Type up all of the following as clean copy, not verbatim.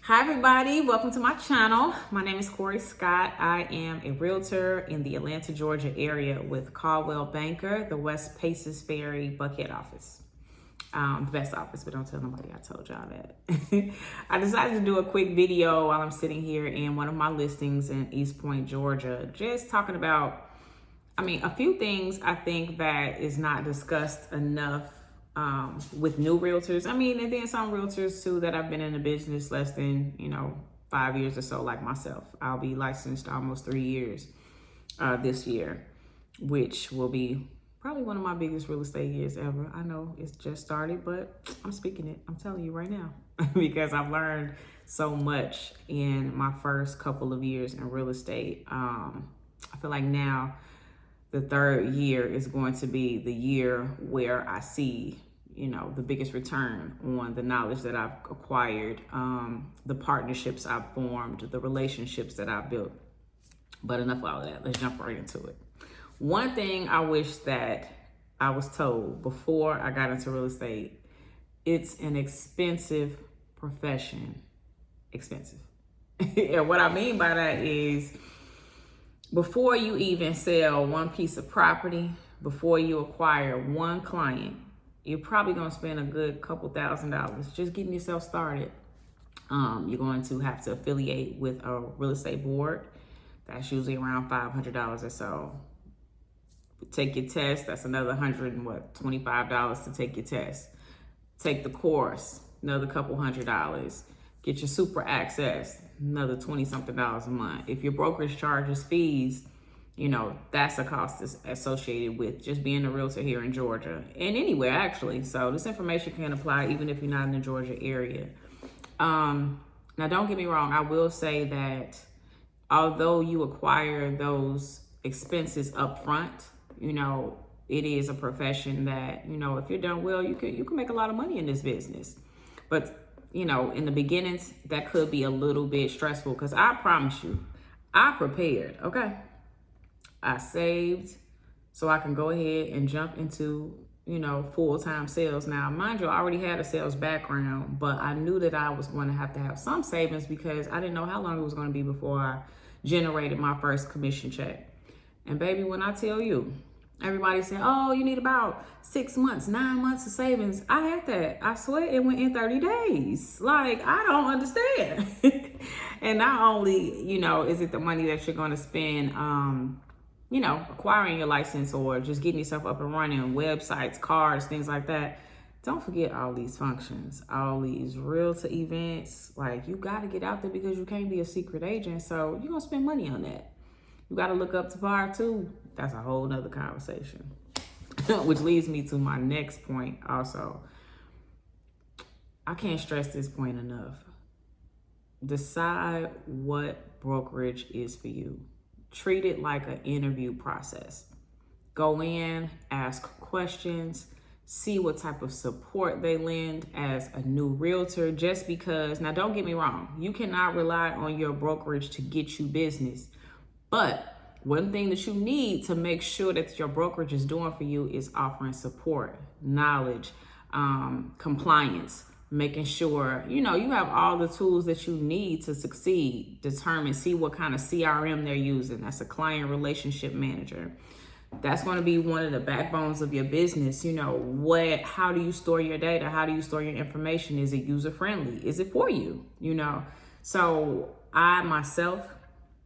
Hi everybody, welcome to my channel. My name is Cory.scott. I am a realtor in the Atlanta, Georgia area with Caldwell Banker, the West Paces Ferry Buckhead office. The best office, but don't tell nobody I told y'all that. I decided to do a quick video while I'm sitting here in one of my listings in East Point, Georgia, just talking about, a few things I think that is not discussed enough with new realtors. And then some realtors too that have been in the business less than, 5 years or so, like myself. I'll be licensed almost 3 years this year, which will be probably one of my biggest real estate years ever. I know it's just started, but I'm speaking it. I'm telling you right now because I've learned so much in my first couple of years in real estate. I feel like now the third year is going to be the year where I see, the biggest return on the knowledge that I've acquired, the partnerships I've formed, the relationships that I've built. But enough of all that. Let's jump right into it. One thing I wish that I was told before I got into real estate, it's an expensive profession. Expensive. And what I mean by that is, before you even sell one piece of property, before you acquire one client, you're probably going to spend a good couple $1,000s just getting yourself started. You're going to have to affiliate with a real estate board. That's usually around $500 or so. Take your test. That's another $125 to take your test. Take the course, another couple $100. Get your super access, another 20-something dollars a month. If your brokerage charges fees, that's a cost associated with just being a realtor here in Georgia and anywhere actually. So this information can apply even if you're not in the Georgia area. Now don't get me wrong. I will say that although you acquire those expenses up front, it is a profession that, if you're done well, you can make a lot of money in this business. But in the beginnings, that could be a little bit stressful because I promise you, I prepared, okay? I saved so I can go ahead and jump into, full-time sales. Now, mind you, I already had a sales background, but I knew that I was going to have some savings because I didn't know how long it was going to be before I generated my first commission check. And baby, when I tell you, everybody said, oh, you need about 6 months, 9 months of savings. I had that. I swear it went in 30 days. Like, I don't understand. And not only, is it the money that you're going to spend, acquiring your license or just getting yourself up and running, websites, cards, things like that. Don't forget all these functions, all these realtor events. Like, you got to get out there because you can't be a secret agent. So you're going to spend money on that. You got to look up to par too. That's a whole nother conversation. Which leads me to my next point also. I can't stress this point enough. Decide what brokerage is for you. Treat it like an interview process. Go in, ask questions, see what type of support they lend as a new realtor, just because, now don't get me wrong, you cannot rely on your brokerage to get you business. But one thing that you need to make sure that your brokerage is doing for you is offering support, knowledge, compliance, making sure, you have all the tools that you need to succeed, see what kind of CRM they're using. That's a client relationship manager. That's going to be one of the backbones of your business. How do you store your data? How do you store your information? Is it user friendly? Is it for you? So I myself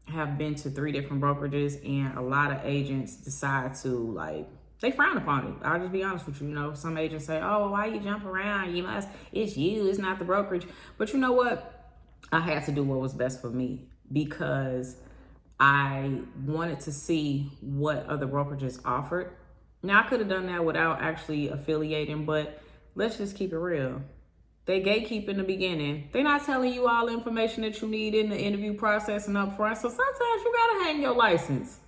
have been to 3 different brokerages, and a lot of agents decide to they frown upon it. I'll just be honest with you. Some agents say, oh, why you jump around? It's not the brokerage. But you know what? I had to do what was best for me because I wanted to see what other brokerages offered. Now, I could have done that without actually affiliating, but let's just keep it real. They gatekeep in the beginning. They're not telling you all the information that you need in the interview process and up front. So sometimes you got to hang your license.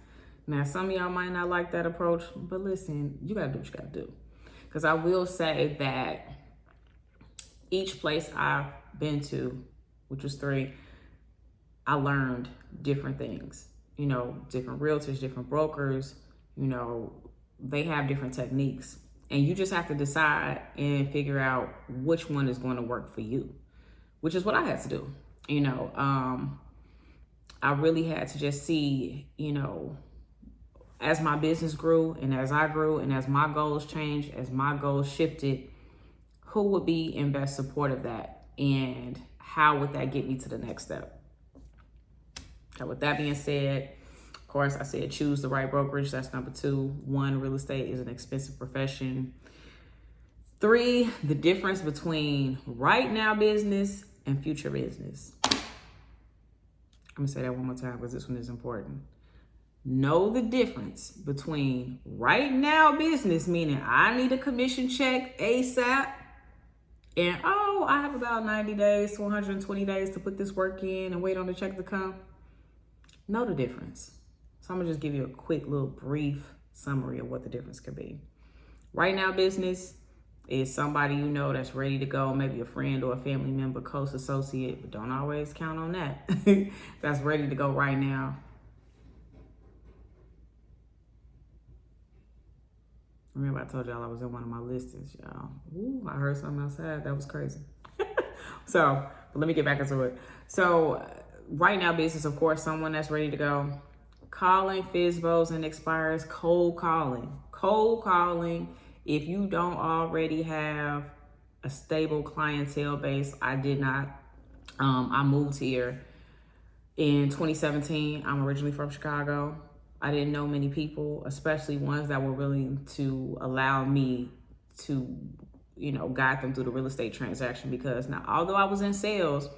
Now, some of y'all might not like that approach, but listen, you got to do what you got to do. Because I will say that each place I've been to, which was 3, I learned different things. Different realtors, different brokers, they have different techniques. And you just have to decide and figure out which one is going to work for you, which is what I had to do. You know, I really had to just see, you know, as my business grew and as I grew and as my goals changed, as my goals shifted, who would be in best support of that? And how would that get me to the next step? So with that being said, of course, I said choose the right brokerage. That's number 2. 1, real estate is an expensive profession. 3, the difference between right now business and future business. I'm gonna say that one more time because this one is important. Know the difference between right now business, meaning I need a commission check ASAP, and I have about 90 days to 120 days to put this work in and wait on the check to come. Know the difference. So I'm gonna just give you a quick little brief summary of what the difference could be. Right now business is somebody you know that's ready to go, maybe a friend or a family member, close associate, but don't always count on that. That's ready to go right now. Remember I told y'all I was in one of my listings, y'all. Ooh, I heard something outside. That was crazy. But let me get back into it. So right now business, of course, someone that's ready to go. Calling, FSBOs, and expires, cold calling. Cold calling. If you don't already have a stable clientele base, I did not. I moved here in 2017. I'm originally from Chicago. I didn't know many people, especially ones that were willing to allow me to, you know, guide them through the real estate transaction. Because now, although I was in sales,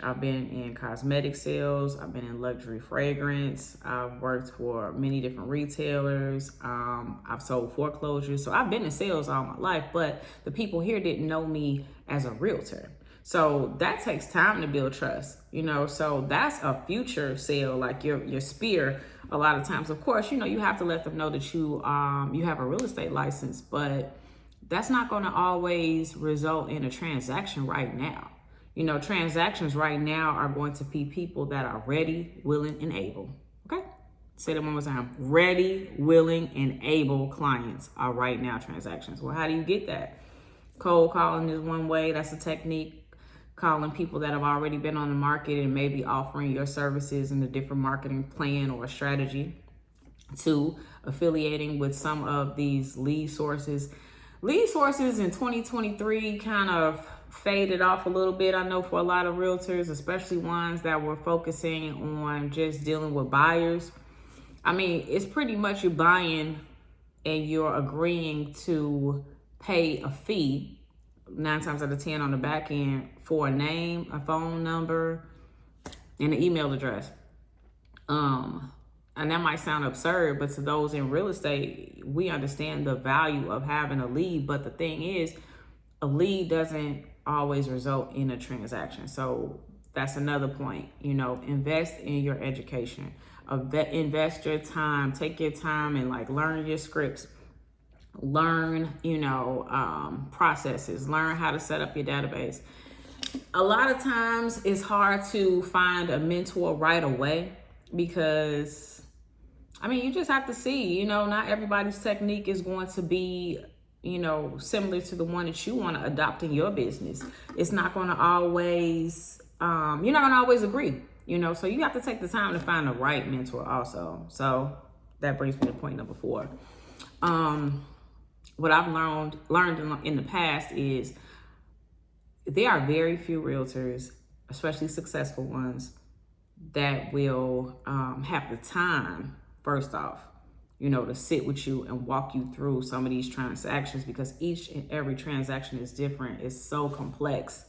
I've been in cosmetic sales, I've been in luxury fragrance, I've worked for many different retailers, I've sold foreclosures. So I've been in sales all my life, but the people here didn't know me as a realtor. So that takes time to build trust, you know, so that's a future sale, like your spear. A lot of times, of course, you know, you have to let them know that you have a real estate license, but that's not going to always result in a transaction right now. You know, transactions right now are going to be people that are ready, willing, and able. Okay? Say that one more time. Ready, willing, and able clients are right now transactions. Well, how do you get that? Cold calling is one way. That's a technique. Calling people that have already been on the market and maybe offering your services in a different marketing plan or strategy. 2, affiliating with some of these lead sources. Lead sources in 2023 kind of faded off a little bit. I know for a lot of realtors, especially ones that were focusing on just dealing with buyers. I mean, it's pretty much you're buying and you're agreeing to pay a fee 9 times out of 10 on the back end for a name, a phone number, and an email address. And that might sound absurd, but to those in real estate, we understand the value of having a lead. But the thing is, a lead doesn't always result in a transaction. So that's another point. You know, invest in your education. Invest your time. Take your time and like learn your scripts. Learn, you know, processes. Learn how to set up your database. A lot of times it's hard to find a mentor right away because, I mean, you just have to see, you know, not everybody's technique is going to be, you know, similar to the one that you want to adopt in your business. It's not going to always, you're not going to always agree, you know, so you have to take the time to find the right mentor also. So that brings me to point number 4. What I've learned in the past is there are very few realtors, especially successful ones, that will have the time, first off, you know, to sit with you and walk you through some of these transactions, because each and every transaction is different. It's so complex.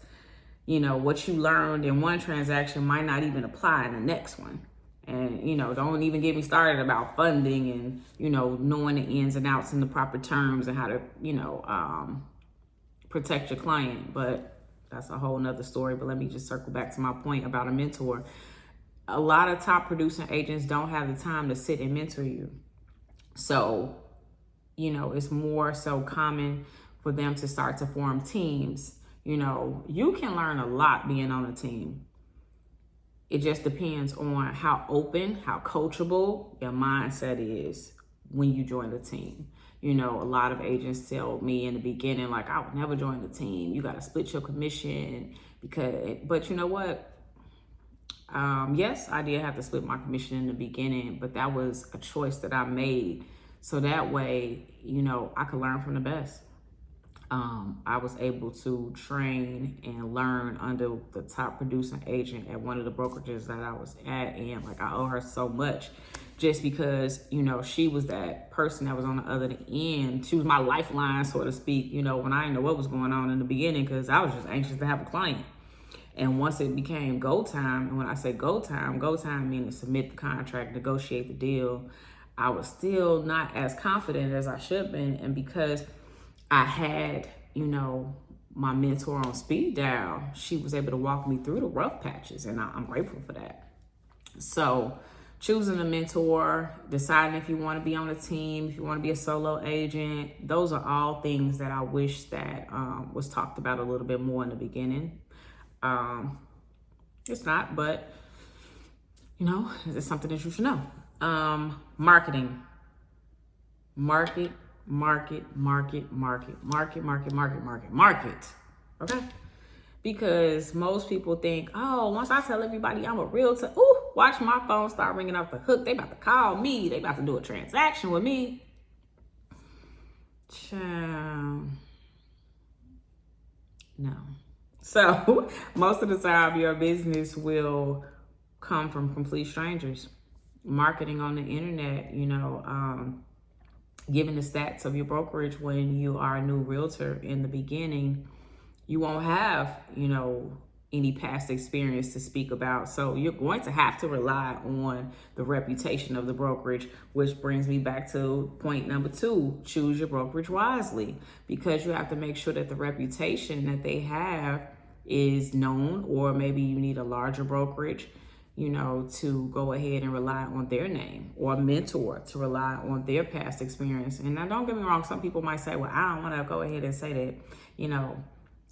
You know, what you learned in one transaction might not even apply in the next one. And, you know, don't even get me started about funding and, you know, knowing the ins and outs and the proper terms and how to, you know, protect your client. But that's a whole nother story. But let me just circle back to my point about a mentor. A lot of top producing agents don't have the time to sit and mentor you. So, you know, it's more so common for them to start to form teams. You know, you can learn a lot being on a team. It just depends on how open, how coachable your mindset is when you join the team. You know, a lot of agents tell me in the beginning, I would never join the team. You got to split your commission but you know what? Yes, I did have to split my commission in the beginning, but that was a choice that I made. So that way, I could learn from the best. I was able to train and learn under the top producing agent at one of the brokerages that I was at. And like, I owe her so much just because, she was that person that was on the other end. She was my lifeline, so to speak, when I didn't know what was going on in the beginning, because I was just anxious to have a client. And once it became go time, and when I say go time meaning submit the contract, negotiate the deal, I was still not as confident as I should have been. And because I had, my mentor on speed dial, she was able to walk me through the rough patches, and I'm grateful for that. So choosing a mentor, deciding if you want to be on a team, if you want to be a solo agent, those are all things that I wish that was talked about a little bit more in the beginning. It's not, but it's something that you should know. Marketing. Market. Okay? Because most people think, oh, once I tell everybody I'm a realtor, watch my phone start ringing off the hook. They about to call me. They about to do a transaction with me. No. So most of the time your business will come from complete strangers. Marketing on the internet, giving the stats of your brokerage when you are a new realtor in the beginning, you won't have, any past experience to speak about. So you're going to have to rely on the reputation of the brokerage, which brings me back to point number 2, choose your brokerage wisely, because you have to make sure that the reputation that they have is known, or maybe you need a larger brokerage, to go ahead and rely on their name, or a mentor to rely on their past experience. And now don't get me wrong, some people might say, well, I don't want to go ahead and say that,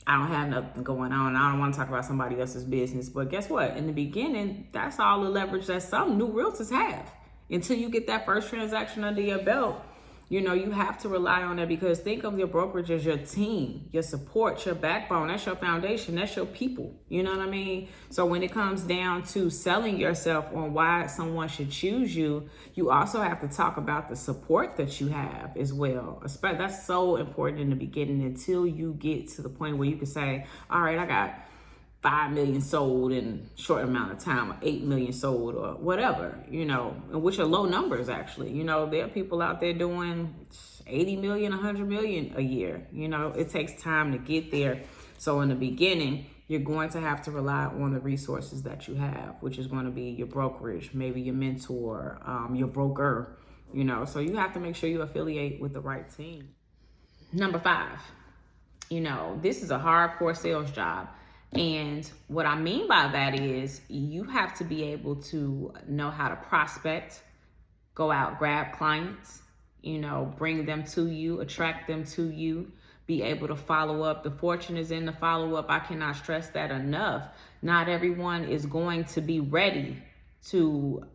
I don't have nothing going on. I don't want to talk about somebody else's business. But guess what? In the beginning, that's all the leverage that some new realtors have. Until you get that first transaction under your belt, you have to rely on that, because think of your brokerage as your team, your support, your backbone. That's your foundation. That's your people. You know what I mean? So when it comes down to selling yourself on why someone should choose you, you also have to talk about the support that you have as well. That's so important in the beginning, until you get to the point where you can say, all right, I got 5 million sold in a short amount of time, or 8 million sold, or whatever, and which are low numbers, actually. There are people out there doing 80 million, 100 million a year. It takes time to get there. So in the beginning, you're going to have to rely on the resources that you have, which is going to be your brokerage, maybe your mentor, your broker, so you have to make sure you affiliate with the right team. Number 5, this is a hardcore sales job. And what I mean by that is you have to be able to know how to prospect, go out, grab clients, bring them to you, attract them to you, be able to follow up. The fortune is in the follow up. I cannot stress that enough. Not everyone is going to be ready to,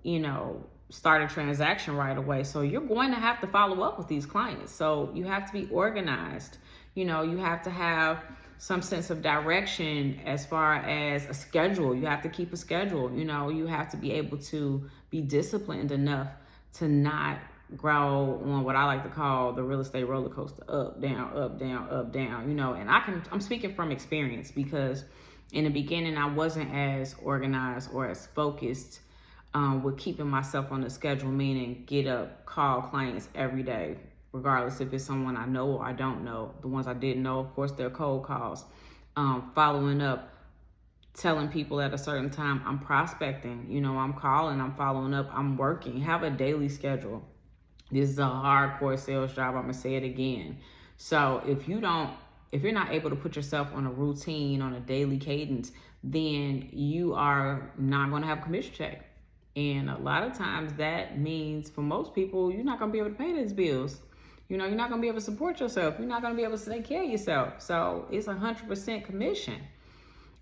start a transaction right away. So you're going to have to follow up with these clients. So you have to be organized. You have to have some sense of direction as far as a schedule. You have to keep a schedule. You have to be able to be disciplined enough to not grow on what I like to call the real estate roller coaster, up, down, up, down, up, down, and I'm speaking from experience, because in the beginning I wasn't as organized or as focused with keeping myself on the schedule, meaning get up, call clients every day, regardless if it's someone I know or I don't know. The ones I didn't know, of course, they're cold calls. Following up, telling people at a certain time, I'm prospecting, I'm calling, I'm following up, I'm working. Have a daily schedule. This is a hardcore sales job. I'm gonna say it again. So if you're not able to put yourself on a routine, on a daily cadence, then you are not gonna have a commission check. And a lot of times that means, for most people, you're not gonna be able to pay these bills. You're not going to be able to support yourself. You're not going to be able to take care of yourself. So it's 100% commission.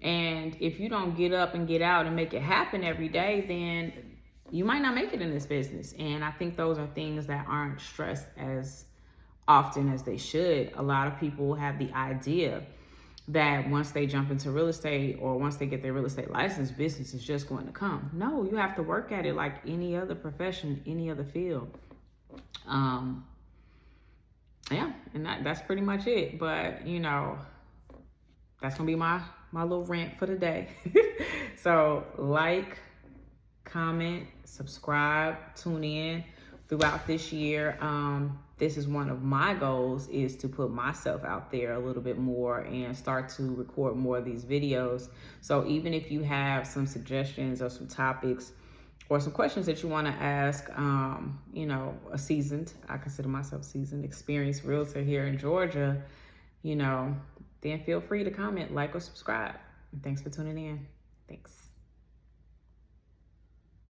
And if you don't get up and get out and make it happen every day, then you might not make it in this business. And I think those are things that aren't stressed as often as they should. A lot of people have the idea that once they jump into real estate or once they get their real estate license, business is just going to come. No, you have to work at it like any other profession, any other field. Yeah, and that's pretty much it. But you know, that's gonna be my little rant for the day. So like, comment, subscribe, tune in throughout this year. This is one of my goals, is to put myself out there a little bit more and start to record more of these videos. So even if you have some suggestions or some topics or some questions that you want to ask, you know, I consider myself seasoned, experienced realtor here in Georgia, you know, then feel free to comment, like, or subscribe. And thanks for tuning in. Thanks.